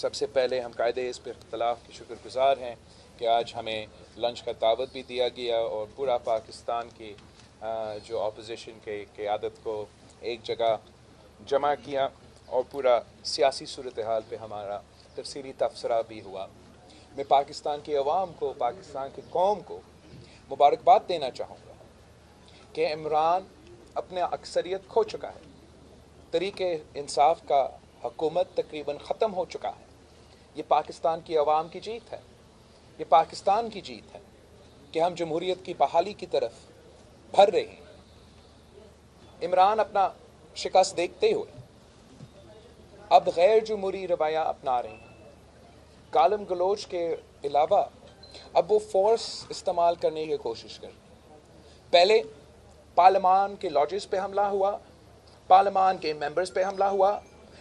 سب سے پہلے ہم قائد اس پر اختلاف کے شکر گزار ہیں کہ آج ہمیں لنچ کا دعوت بھی دیا گیا اور پورا پاکستان کی جو اپوزیشن کے قیادت کو ایک جگہ جمع کیا اور پورا سیاسی صورتحال پہ ہمارا تفصیلی تبصرہ بھی ہوا۔ میں پاکستان کی عوام کو، پاکستان کی قوم کو مبارکباد دینا چاہوں گا کہ عمران اپنے اکثریت کھو چکا ہے، طریق انصاف کا حکومت تقریباً ختم ہو چکا ہے۔ یہ پاکستان کی عوام کی جیت ہے، یہ پاکستان کی جیت ہے کہ ہم جمہوریت کی بحالی کی طرف بڑھ رہے ہیں۔ عمران اپنا شکست دیکھتے ہوئے اب غیر جمہوری رویہ اپنا رہے ہیں، گالم گلوچ کے علاوہ اب وہ فورس استعمال کرنے کی کوشش کر رہے ہیں۔ پہلے پارلیمان کے لاجز پہ حملہ ہوا، پارلیمان کے ممبرز پہ حملہ ہوا،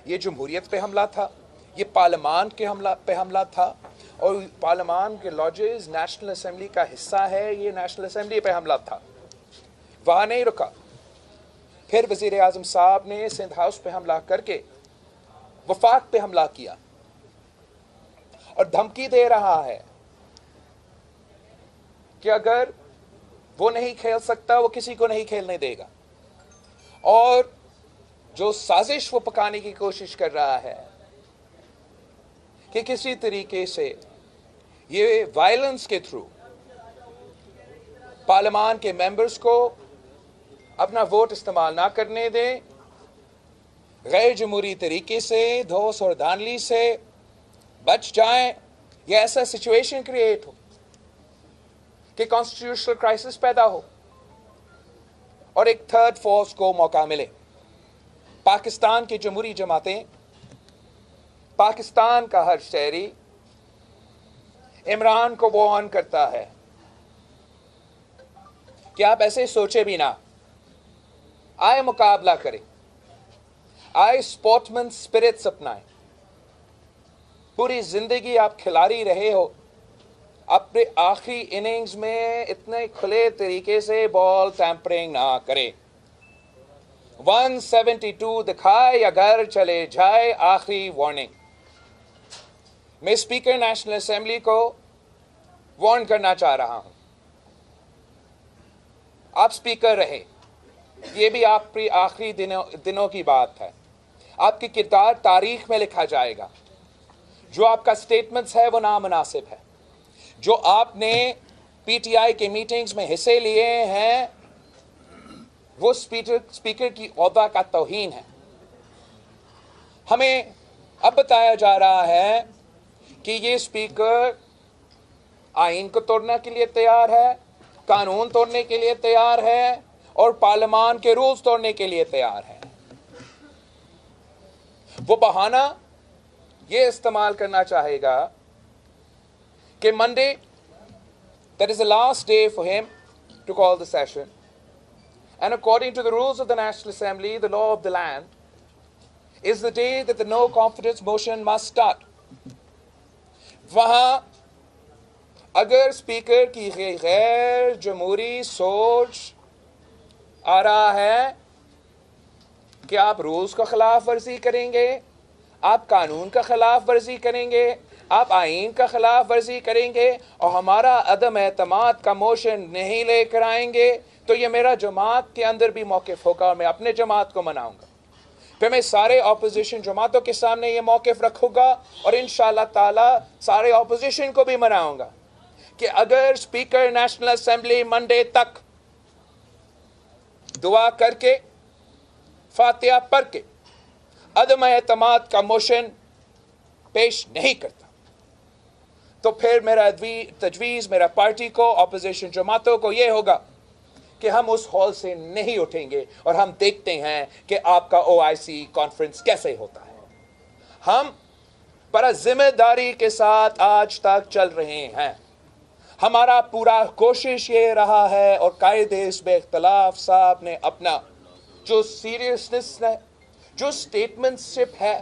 یہ جمہوریت پہ حملہ تھا، یہ پارلیمان کے پہ حملہ تھا، اور پارلیمان کے لاجز نیشنل اسمبلی کا حصہ ہے، یہ نیشنل اسمبلی پہ حملہ تھا۔ وہاں نہیں رکا، پھر وزیر اعظم صاحب نے سندھ ہاؤس پہ حملہ کر کے وفاق پہ حملہ کیا اور دھمکی دے رہا ہے کہ اگر وہ نہیں کھیل سکتا وہ کسی کو نہیں کھیلنے دے گا، اور جو سازش وہ پکانے کی کوشش کر رہا ہے کہ کسی طریقے سے یہ وائلنس کے تھرو پارلیمان کے ممبرز کو اپنا ووٹ استعمال نہ کرنے دیں، غیر جمہوری طریقے سے دھوس اور دھاندلی سے بچ جائیں، یہ ایسا سچویشن کریٹ ہو کہ کانسٹیٹیوشنل کرائسس پیدا ہو اور ایک تھرڈ فورس کو موقع ملے۔ پاکستان کی جمہوری جماعتیں، پاکستان کا ہر شہری عمران کو وارن کرتا ہے کہ آپ ایسے سوچے بھی نہ، آئے مقابلہ کریں، آئے سپورٹمن سپرٹس اپنائیں۔ پوری زندگی آپ کھلاڑی رہے ہو، اپنے آخری اننگز میں اتنے کھلے طریقے سے بال ٹیمپرنگ نہ کرے، 172 دکھائے یا گھر چلے جائے، آخری وارننگ۔ میں اسپیکر نیشنل اسمبلی کو وارن کرنا چاہ رہا ہوں، آپ اسپیکر رہے، یہ بھی آپ کی آخری دنوں کی بات ہے، آپ کی کردار تاریخ میں لکھا جائے گا۔ جو آپ کا سٹیٹمنٹس ہے وہ نامناسب ہے، جو آپ نے پی ٹی آئی کے میٹنگز میں حصے لیے ہیں وہ اسپیکر کی عہدہ کا توہین ہے۔ ہمیں اب بتایا جا رہا ہے کہ یہ اسپیکر آئین کو توڑنے کے لیے تیار ہے، قانون توڑنے کے لیے تیار ہے اور پارلیمان کے رولز توڑنے کے لیے تیار ہے۔ وہ بہانہ یہ استعمال کرنا چاہے گا کہ Monday that is the last day for him to call the session, and according to the rules of the National Assembly, the law of the land, is the day that the no confidence motion must start. وہاں اگر speaker کی غیر جمہوری سوچ آ رہا ہے کہ آپ رولز کا خلاف ورزی کریں گے، آپ قانون کا خلاف ورزی کریں گے، آپ آئین کا خلاف ورزی کریں گے اور ہمارا عدم اعتماد کا موشن نہیں لے کر آئیں گے، تو یہ میرا جماعت کے اندر بھی موقف ہوگا اور میں اپنے جماعت کو مناؤں گا۔ پھر میں سارے اپوزیشن جماعتوں کے سامنے یہ موقف رکھوں گا اور انشاءاللہ تعالی سارے اپوزیشن کو بھی مناؤں گا کہ اگر اسپیکر نیشنل اسمبلی منڈے تک دعا کر کے، فاتحہ پڑھ کے عدم اعتماد کا موشن پیش نہیں کرتا، تو پھر میرا تجویز میرا پارٹی کو، اپوزیشن جماعتوں کو یہ ہوگا کہ ہم اس ہال سے نہیں اٹھیں گے اور ہم دیکھتے ہیں کہ آپ کا OIC کانفرنس کیسے ہوتا ہے۔ ہم بڑا ذمہ داری کے ساتھ آج تک چل رہے ہیں، ہمارا پورا کوشش یہ رہا ہے، اور قائد حزب اختلاف صاحب نے اپنا جو سیریسنس ہے، جو سٹیٹمنٹ شپ ہے،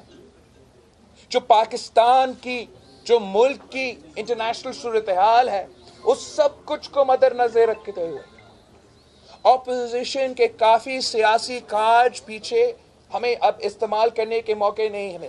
جو پاکستان کی، جو ملک کی انٹرنیشنل صورتحال ہے، اس سب کچھ کو مد نظر رکھتے ہوئے اپوزیشن کے کافی سیاسی کارڈ پیچھے ہمیں اب استعمال کرنے کے موقع نہیں ملے۔